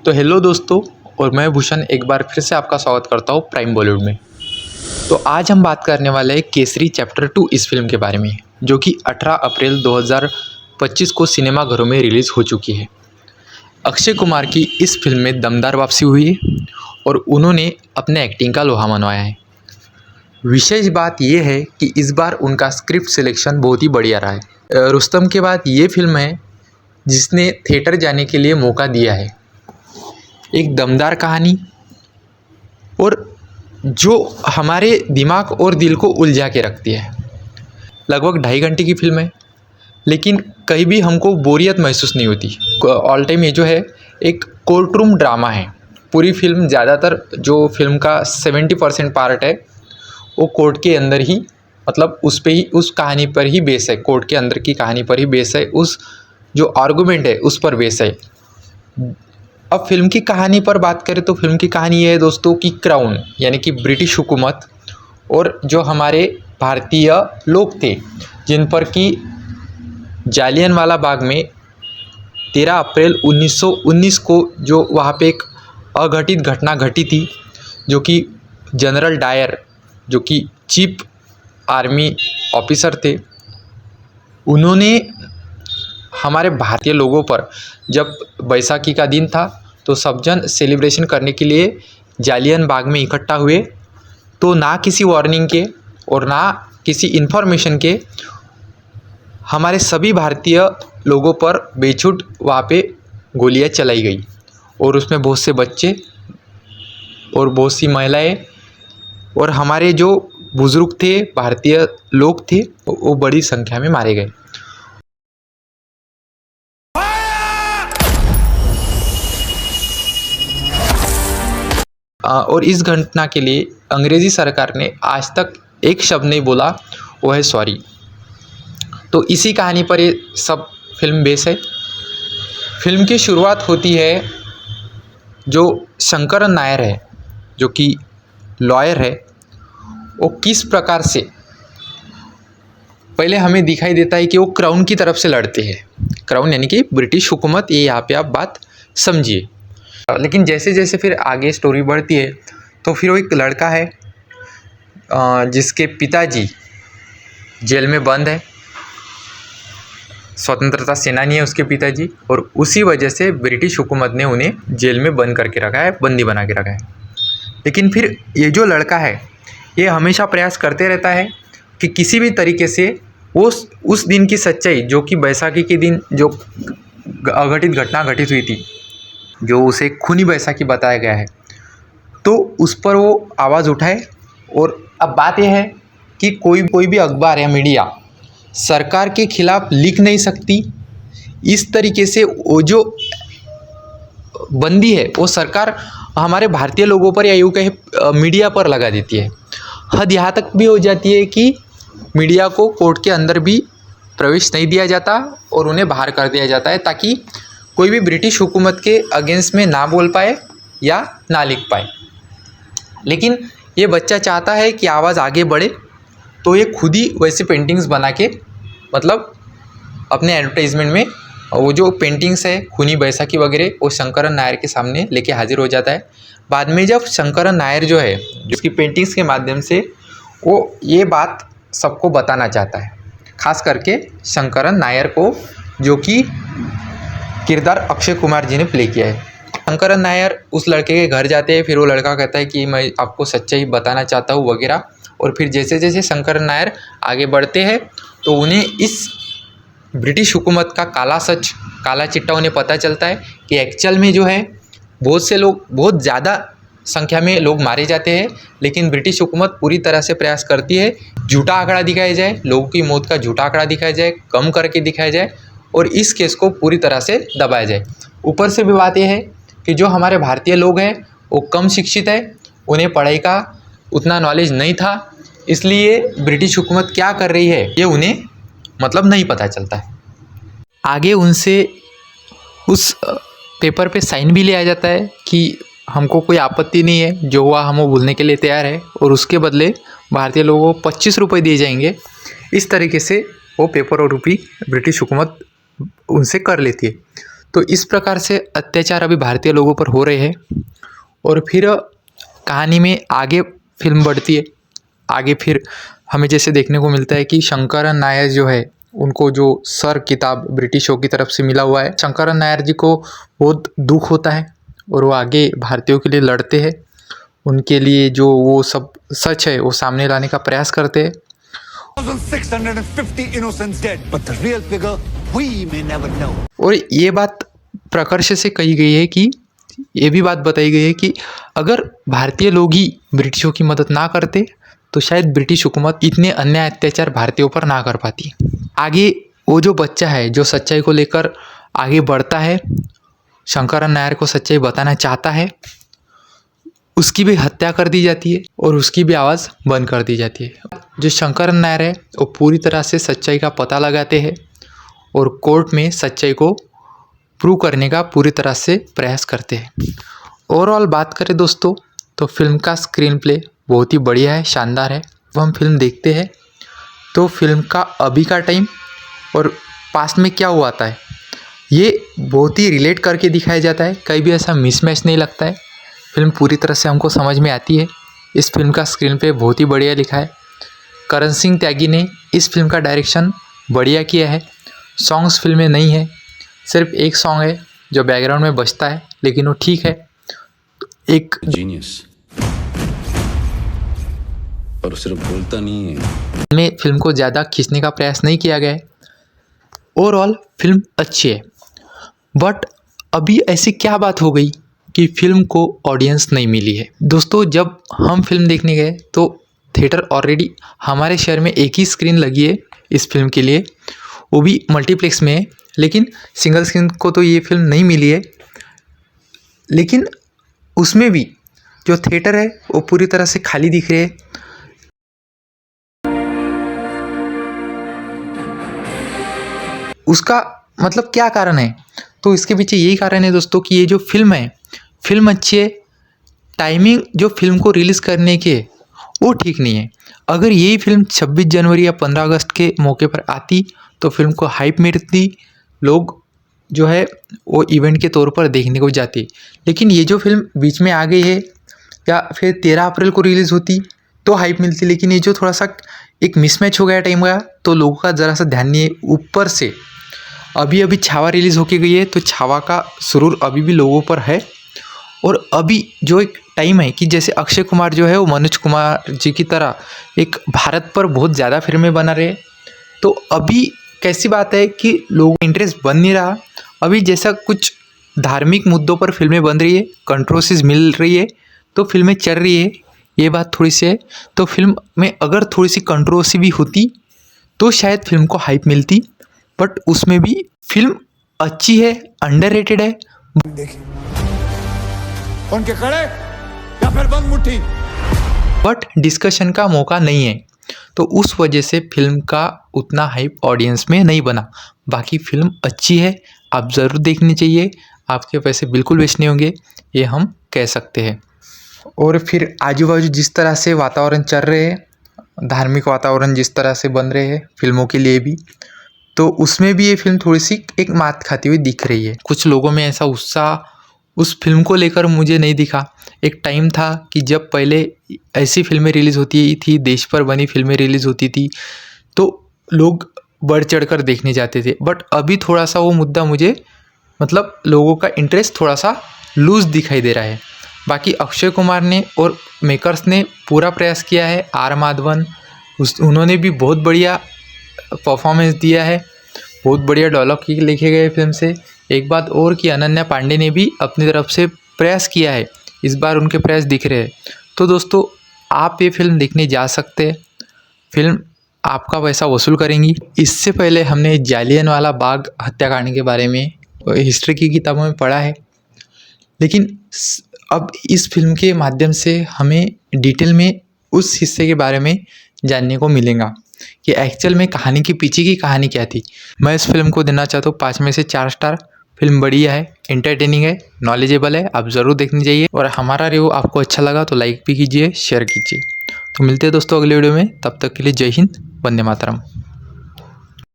तो हेलो दोस्तों, और मैं भूषण एक बार फिर से आपका स्वागत करता हूँ प्राइम बॉलीवुड में। तो आज हम बात करने वाले हैं केसरी चैप्टर 2 इस फिल्म के बारे में, जो कि 18 अप्रैल 2025 को सिनेमाघरों में रिलीज़ हो चुकी है। अक्षय कुमार की इस फिल्म में दमदार वापसी हुई है और उन्होंने अपने एक्टिंग का लोहा मनवाया है। विशेष बात यह है कि इस बार उनका स्क्रिप्ट सिलेक्शन बहुत ही बढ़िया रहा है। रुस्तम के बाद ये फिल्म है जिसने थिएटर जाने के लिए मौका दिया है। एक दमदार कहानी और जो हमारे दिमाग और दिल को उलझा के रखती है। लगभग 2.5 घंटे की फिल्म है, लेकिन कहीं भी हमको बोरियत महसूस नहीं होती। ऑल टाइम ये जो है एक कोर्ट रूम ड्रामा है। पूरी फिल्म ज़्यादातर जो फिल्म का 70% पार्ट है वो कोर्ट के अंदर ही, मतलब उस पे ही, उस कहानी पर ही बेस है। कोर्ट के अंदर की कहानी पर ही बेस है, उस जो आर्गूमेंट है उस पर बेस है। अब फिल्म की कहानी पर बात करें तो फिल्म की कहानी ये है दोस्तों कि क्राउन यानी कि ब्रिटिश हुकूमत और जो हमारे भारतीय लोग थे जिन पर कि जालियनवाला बाग में 13 अप्रैल 1919 को जो वहाँ पे एक अघटित घटना घटी थी, जो कि जनरल डायर जो कि चीफ आर्मी ऑफिसर थे, उन्होंने हमारे भारतीय लोगों पर, जब बैसाखी का दिन था तो सब जन सेलिब्रेशन करने के लिए जालियन बाग में इकट्ठा हुए, तो ना किसी वार्निंग के और ना किसी इन्फॉर्मेशन के हमारे सभी भारतीय लोगों पर बेछूट वहाँ पे गोलियां चलाई गई और उसमें बहुत से बच्चे और बहुत सी महिलाएं और हमारे जो बुज़ुर्ग थे, भारतीय लोग थे, वो बड़ी संख्या में मारे गए। और इस घटना के लिए अंग्रेज़ी सरकार ने आज तक एक शब्द नहीं बोला, वो है सॉरी। तो इसी कहानी पर ये सब फिल्म बेस है। फिल्म की शुरुआत होती है जो शंकरन नायर है, जो कि लॉयर है, वो किस प्रकार से पहले हमें दिखाई देता है कि वो क्राउन की तरफ से लड़ते हैं। क्राउन यानी कि ब्रिटिश हुकूमत, ये यहाँ पे आप बात समझिए। लेकिन जैसे जैसे फिर आगे स्टोरी बढ़ती है तो फिर वो एक लड़का है जिसके पिताजी जेल में बंद है, स्वतंत्रता सेनानी है उसके पिताजी, और उसी वजह से ब्रिटिश हुकूमत ने उन्हें जेल में बंद करके रखा है, बंदी बना के रखा है। लेकिन फिर ये जो लड़का है ये हमेशा प्रयास करते रहता है कि किसी भी तरीके से उस दिन की सच्चाई, जो कि बैसाखी के दिन जो अघटित घटना घटित हुई थी, जो उसे खूनी बैसाखी बताया गया है, तो उस पर वो आवाज़ उठाए। और अब बात यह है कि कोई भी अखबार या मीडिया सरकार के खिलाफ लिख नहीं सकती। इस तरीके से वो जो बंदी है वो सरकार हमारे भारतीय लोगों पर या यूँ कहे मीडिया पर लगा देती है। हद यहाँ तक भी हो जाती है कि मीडिया को कोर्ट के अंदर भी प्रवेश नहीं दिया जाता और उन्हें बाहर कर दिया जाता है, ताकि कोई भी ब्रिटिश हुकूमत के अगेंस्ट में ना बोल पाए या ना लिख पाए। लेकिन ये बच्चा चाहता है कि आवाज़ आगे बढ़े, तो ये खुद ही वैसे पेंटिंग्स बना के, मतलब अपने एडवर्टाइजमेंट में वो जो पेंटिंग्स है खूनी बैसाखी वगैरह, वो शंकरन नायर के सामने लेके हाजिर हो जाता है। बाद में जब शंकरन नायर जो है, जिसकी पेंटिंग्स के माध्यम से वो ये बात सबको बताना चाहता है, खास करके शंकरन नायर को, जो कि किरदार अक्षय कुमार जी ने प्ले किया है। शंकरन नायर उस लड़के के घर जाते हैं, फिर वो लड़का कहता है कि मैं आपको सच्चाई बताना चाहता हूँ वगैरह। और फिर जैसे जैसे शंकरन नायर आगे बढ़ते हैं तो उन्हें इस ब्रिटिश हुकूमत का काला सच, काला चिट्ठा उन्हें पता चलता है कि एक्चुअल में जो है बहुत से लोग, बहुत ज़्यादा संख्या में लोग मारे जाते हैं, लेकिन ब्रिटिश हुकूमत पूरी तरह से प्रयास करती है झूठा आंकड़ा दिखाया जाए, लोगों की मौत का झूठा आंकड़ा दिखाया जाए, कम करके दिखाया जाए और इस केस को पूरी तरह से दबाया जाए। ऊपर से भी बात यह है कि जो हमारे भारतीय लोग हैं वो कम शिक्षित है, उन्हें पढ़ाई का उतना नॉलेज नहीं था, इसलिए ब्रिटिश हुकूमत क्या कर रही है ये उन्हें मतलब नहीं पता चलता है। आगे उनसे उस पेपर पे साइन भी लिया जाता है कि हमको कोई आपत्ति नहीं है, जो हुआ हम वो भूलने के लिए तैयार है, और उसके बदले भारतीय लोगों को 25 रुपये दिए जाएंगे। इस तरीके से वो पेपर और रुपी ब्रिटिश हुकूमत उनसे कर लेती है। तो इस प्रकार से अत्याचार अभी भारतीय लोगों पर हो रहे हैं। और फिर कहानी में आगे फिल्म बढ़ती है। आगे फिर हमें जैसे देखने को मिलता है कि शंकरन नायर जो है, उनको जो सर किताब ब्रिटिशों की तरफ से मिला हुआ है, शंकरन नायर जी को बहुत दुख होता है और वो आगे भारतीयों के लिए लड़ते हैं। उनके लिए जो वो सब सच है वो सामने लाने का प्रयास करते हैं। 1,650 innocents dead, but the real figure we may never know. और ये बात प्रकर्ष से कही गई है कि ये भी बात बताई गई है कि अगर भारतीय लोग ही ब्रिटिशों की मदद ना करते तो शायद ब्रिटिश हुकूमत इतने अन्याय अत्याचार भारतीयों पर ना कर पाती। आगे वो जो बच्चा है जो सच्चाई को लेकर आगे बढ़ता है, शंकरन नायर को सच्चाई बताना चाहता है, उसकी भी हत्या कर दी जाती है और उसकी भी आवाज़ बंद कर दी जाती है। जो शंकरन नायर है वो पूरी तरह से सच्चाई का पता लगाते हैं और कोर्ट में सच्चाई को प्रूव करने का पूरी तरह से प्रयास करते हैं। ओवरऑल बात करें दोस्तों तो फिल्म का स्क्रीन प्ले बहुत ही बढ़िया है, शानदार है। जब हम फिल्म देखते हैं तो फिल्म का अभी का टाइम और पास्ट में क्या हुआ था ये बहुत ही रिलेट करके दिखाया जाता है। कहीं भी ऐसा मिसमैच नहीं लगता है। फिल्म पूरी तरह से हमको समझ में आती है। इस फिल्म का स्क्रीन प्ले बहुत ही बढ़िया लिखा है। करण सिंह त्यागी ने इस फिल्म का डायरेक्शन बढ़िया किया है। सॉन्ग्स फिल्म में नहीं है, सिर्फ एक सॉन्ग है जो बैकग्राउंड में बजता है, लेकिन वो ठीक है। एक जीनियस, और सिर्फ बोलता नहीं है। में फिल्म को ज़्यादा खींचने का प्रयास नहीं किया गया है। ओवरऑल फिल्म अच्छी है, बट अभी ऐसी क्या बात हो गई कि फिल्म को ऑडियंस नहीं मिली है। दोस्तों जब हम फिल्म देखने गए तो थिएटर ऑलरेडी हमारे शहर में एक ही स्क्रीन लगी है इस फिल्म के लिए, वो भी मल्टीप्लेक्स में है, लेकिन सिंगल स्क्रीन को तो ये फिल्म नहीं मिली है। लेकिन उसमें भी जो थिएटर है वो पूरी तरह से खाली दिख रहे है। उसका मतलब क्या कारण है? तो इसके पीछे यही कारण है दोस्तों कि ये जो फिल्म है, फिल्म अच्छी है, टाइमिंग जो फिल्म को रिलीज़ करने के वो ठीक नहीं है। अगर यही फिल्म 26 जनवरी या 15 अगस्त के मौके पर आती तो फिल्म को हाइप मिलती, लोग जो है वो इवेंट के तौर पर देखने को जाते। लेकिन ये जो फिल्म बीच में आ गई है या फिर 13 अप्रैल को रिलीज़ होती तो हाइप मिलती, लेकिन ये जो थोड़ा सा एक मिसमैच हो गया टाइम का, तो लोगों का ज़रा सा ध्यान नहीं है। ऊपर से अभी छावा रिलीज़ होके गई है तो छावा का सुरूर अभी भी लोगों पर है। और अभी जो एक टाइम है कि जैसे अक्षय कुमार जो है वो मनोज कुमार जी की तरह एक भारत पर बहुत ज़्यादा फिल्में बना रहे, तो अभी कैसी बात है कि लोगों का इंटरेस्ट बन नहीं रहा। अभी जैसा कुछ धार्मिक मुद्दों पर फिल्में बन रही है, कंट्रोवर्सीज मिल रही है, तो फिल्में चल रही है, ये बात थोड़ी सी है। तो फिल्म में अगर थोड़ी सी कंट्रोवर्सी भी होती तो शायद फिल्म को हाइप मिलती, बट उसमें भी फिल्म अच्छी है, अंडररेटेड है। देखिए उनके खड़े या फिर बंद मुट्ठी, बट डिस्कशन का मौका नहीं है, तो उस वजह से फिल्म का उतना हाइप ऑडियंस में नहीं बना। बाकी फिल्म अच्छी है, आप ज़रूर देखनी चाहिए, आपके पैसे बिल्कुल वेस्ट नहीं होंगे, ये हम कह सकते हैं। और फिर आजू बाजू जिस तरह से वातावरण चल रहे हैं, धार्मिक वातावरण जिस तरह से बन रहे हैं फिल्मों के लिए भी, तो उसमें भी ये फिल्म थोड़ी सी एक मात खाती हुई दिख रही है। कुछ लोगों में ऐसा उत्साह उस फिल्म को लेकर मुझे नहीं दिखा। एक टाइम था कि जब पहले ऐसी फिल्में रिलीज़ होती थी, देश पर बनी फिल्में रिलीज़ होती थी, तो लोग बढ़ चढ़ कर देखने जाते थे। बट अभी थोड़ा सा वो मुद्दा मुझे मतलब लोगों का इंटरेस्ट थोड़ा सा लूज़ दिखाई दे रहा है। बाकी अक्षय कुमार ने और मेकर्स ने पूरा प्रयास किया है। आर माधवन उन्होंने भी बहुत बढ़िया परफॉर्मेंस दिया है, बहुत बढ़िया डायलॉग लिखे गए फिल्म से। एक बात और कि अनन्या पांडे ने भी अपनी तरफ से प्रयास किया है, इस बार उनके प्रयास दिख रहे हैं। तो दोस्तों आप ये फिल्म देखने जा सकते हैं, फिल्म आपका पैसा वसूल करेंगी। इससे पहले हमने जालियनवाला बाग हत्याकांड के बारे में हिस्ट्री की किताबों में पढ़ा है, लेकिन अब इस फिल्म के माध्यम से हमें डिटेल में उस हिस्से के बारे में जानने को मिलेगा कि एक्चुअल में कहानी के पीछे की कहानी क्या थी। मैं इस फिल्म को देना चाहता हूँ 5 में से 4 स्टार। फिल्म बढ़िया है, एंटरटेनिंग है, नॉलेजेबल है, आप ज़रूर देखनी चाहिए। और हमारा रिव्यू आपको अच्छा लगा तो लाइक भी कीजिए, शेयर कीजिए। तो मिलते हैं दोस्तों अगले वीडियो में, तब तक के लिए जय हिंद, वंदे मातरम।